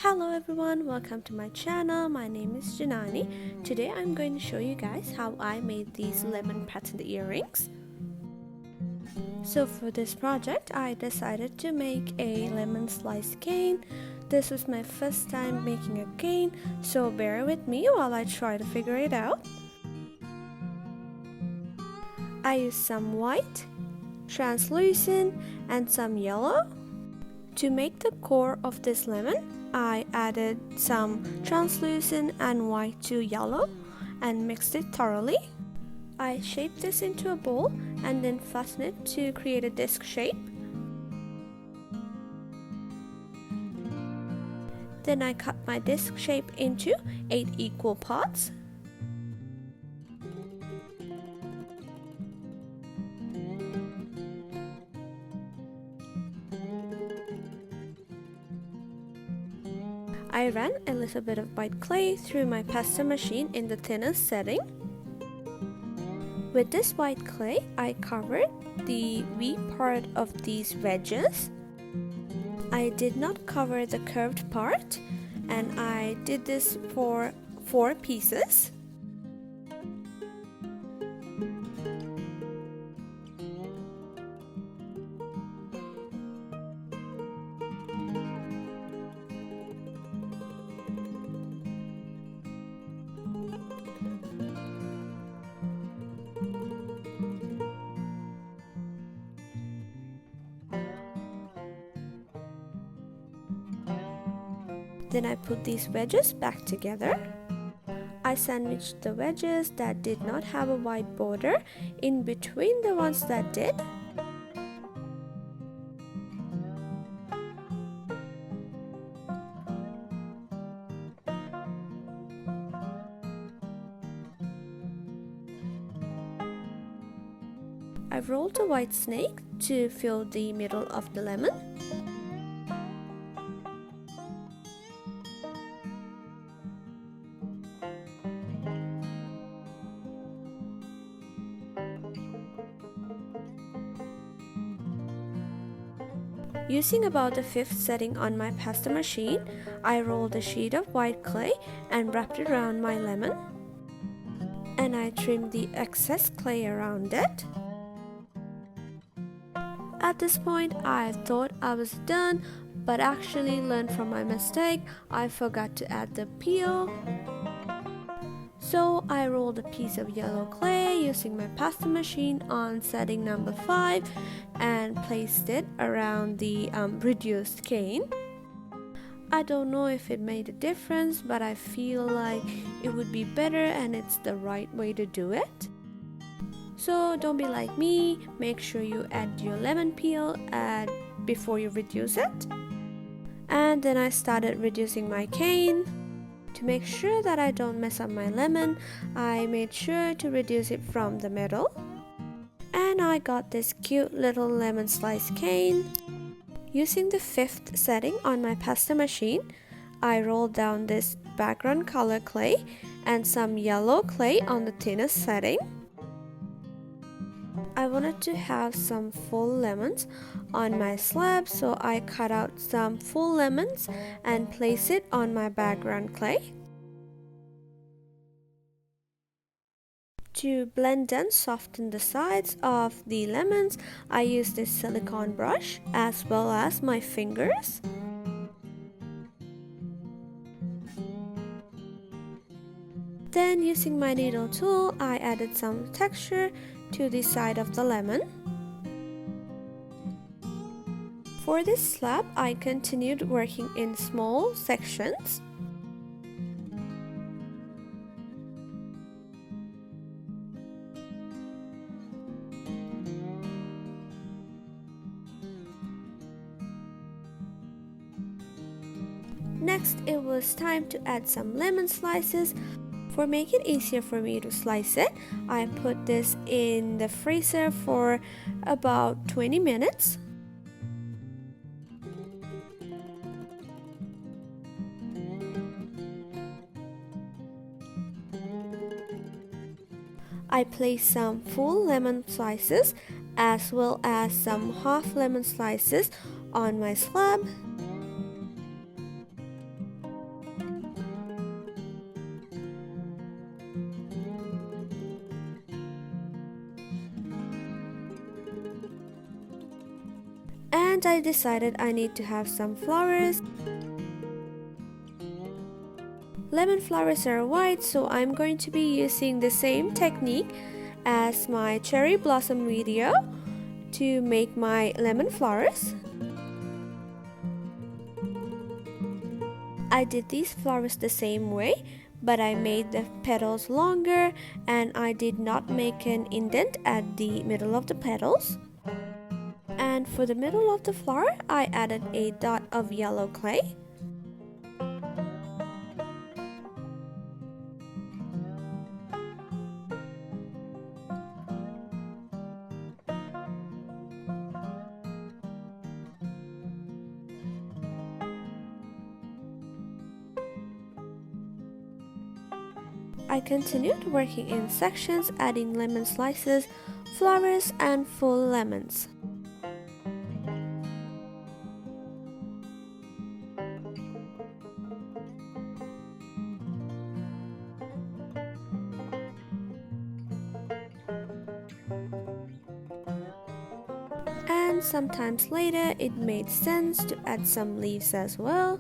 Hello everyone, welcome to my channel. My name is Janani. Today I'm going to show you guys how I made these lemon patterned earrings. So for this project I decided to make a lemon slice cane. This was my first time making a cane, so bear with me while I try to figure it out. I used some white, translucent and some yellow. To make the core of this lemon, I added some translucent and white to yellow and mixed it thoroughly. I shaped this into a bowl and then fastened it to create a disc shape. Then I cut my disc shape into 8 equal parts. I ran a little bit of white clay through my pasta machine in the thinnest setting. With this white clay, I covered the V part of these wedges. I did not cover the curved part, and I did this for 4 pieces. Then I put these wedges back together. I sandwiched the wedges that did not have a white border in between the ones that did. I rolled a white snake to fill the middle of the lemon. Using about the 5th setting on my pasta machine, I rolled a sheet of white clay and wrapped it around my lemon. And I trimmed the excess clay around it. At this point, I thought I was done, but actually learned from my mistake. I forgot to add the peel. So I rolled a piece of yellow clay using my pasta machine on setting number 5 and placed it around the reduced cane. I don't know if it made a difference, but I feel like it would be better and it's the right way to do it. So don't be like me, make sure you add your lemon peel before you reduce it. And then I started reducing my cane. To make sure that I don't mess up my lemon, I made sure to reduce it from the middle. And I got this cute little lemon slice cane. Using the 5th setting on my pasta machine, I rolled down this background color clay and some yellow clay on the thinnest setting. I wanted to have some full lemons on my slab, so I cut out some full lemons and placed it on my background clay. To blend and soften the sides of the lemons, I used this silicone brush as well as my fingers. Then using my needle tool, I added some texture to the side of the lemon. For this slab, I continued working in small sections. Next, it was time to add some lemon slices. For make it easier for me to slice it, I put this in the freezer for about 20 minutes. I placed some full lemon slices as well as some half lemon slices on my slab. and I decided I need to have some flowers. Lemon flowers are white, so I'm going to be using the same technique as my cherry blossom video to make my lemon flowers. I did these flowers the same way, but I made the petals longer and I did not make an indent at the middle of the petals. And for the middle of the flower, I added a dot of yellow clay. I continued working in sections, adding lemon slices, flowers, and full lemons. And sometimes later, it made sense to add some leaves as well.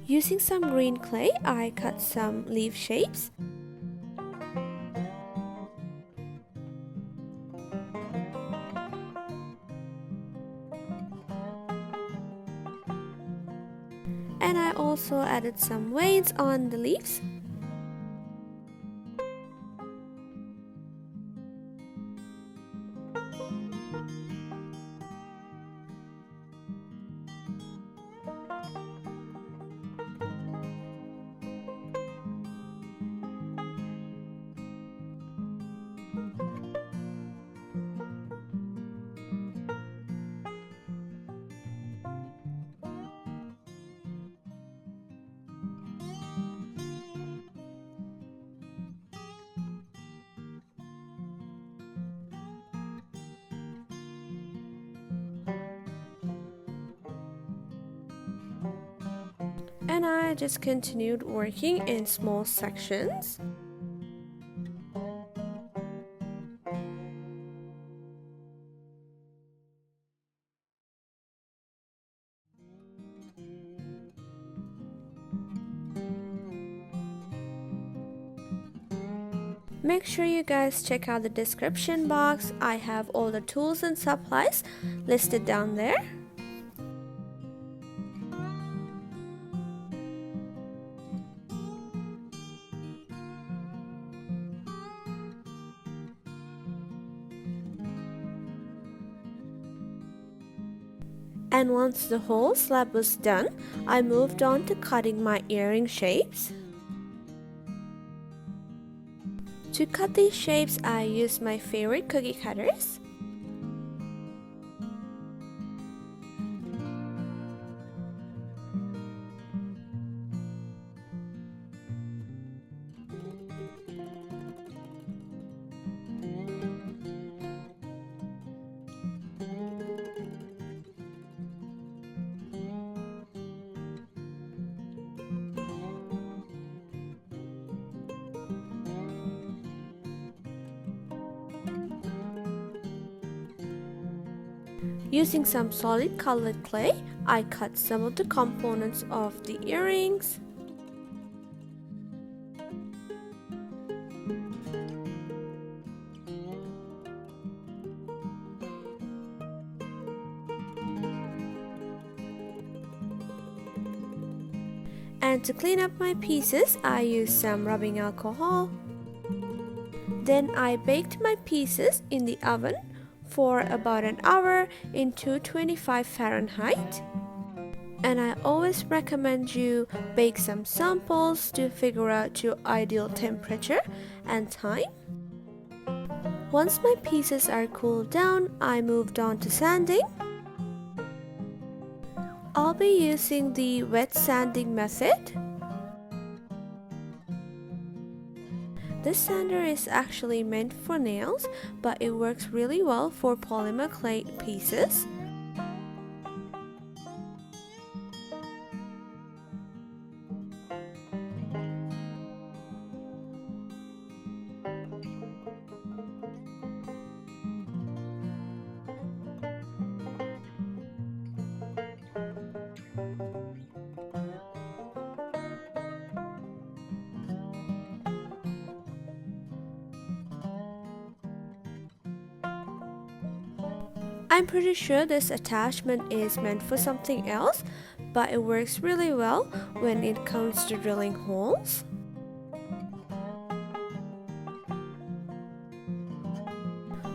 Using some green clay, I cut some leaf shapes. And I also added some veins on the leaves. And I just continued working in small sections. Make sure you guys check out the description box. I have all the tools and supplies listed down there. And once the whole slab was done, I moved on to cutting my earring shapes. To cut these shapes, I used my favorite cookie cutters. Using some solid colored clay, I cut some of the components of the earrings. And to clean up my pieces, I used some rubbing alcohol. Then I baked my pieces in the oven for about an hour in 225 Fahrenheit. And I always recommend you bake some samples to figure out your ideal temperature and time. Once my pieces are cooled down, I moved on to sanding. I'll be using the wet sanding method. This sander is actually meant for nails, but it works really well for polymer clay pieces. I'm pretty sure this attachment is meant for something else, but it works really well when it comes to drilling holes.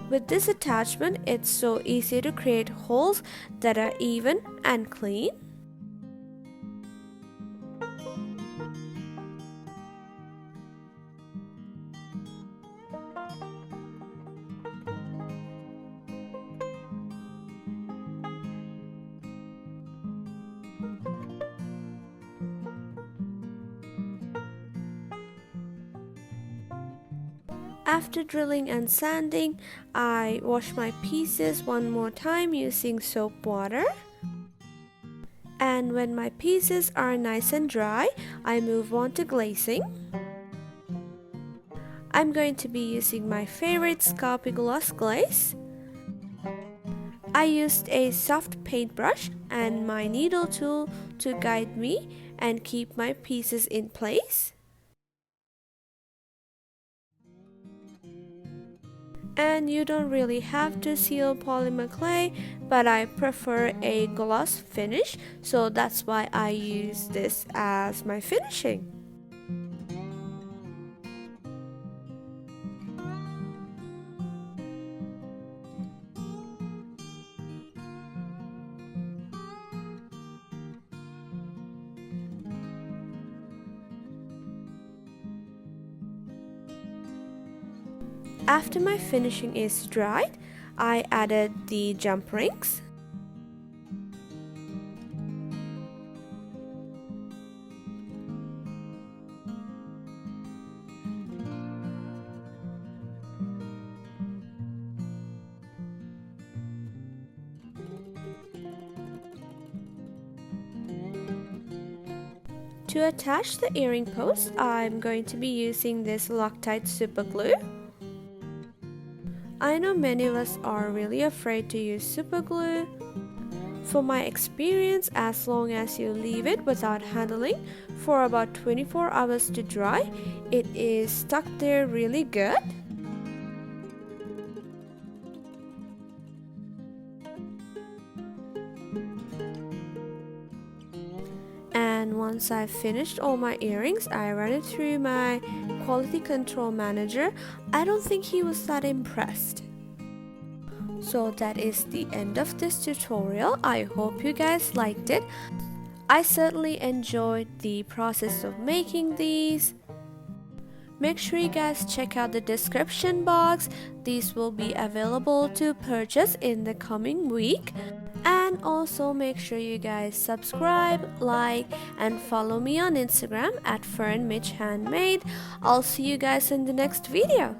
With this attachment, it's so easy to create holes that are even and clean. After drilling and sanding, I wash my pieces one more time using soap water. And when my pieces are nice and dry, I move on to glazing. I'm going to be using my favorite Sculpey Gloss glaze. I used a soft paintbrush and my needle tool to guide me and keep my pieces in place. And you don't really have to seal polymer clay, but I prefer a gloss finish, so that's why I use this as my finishing. After my finishing is dried, I added the jump rings. To attach the earring post, I'm going to be using this Loctite super glue. I know many of us are really afraid to use super glue. For my experience, as long as you leave it without handling for about 24 hours to dry, it is stuck there really good. And once I've finished all my earrings, I ran it through my quality control manager. I don't think he was that impressed. So that is the end of this tutorial. I hope you guys liked it. I certainly enjoyed the process of making these. Make sure you guys check out the description box. These will be available to purchase in the coming week. And also make sure you guys subscribe, like, and follow me on Instagram at @FernMitchHandmade. I'll see you guys in the next video.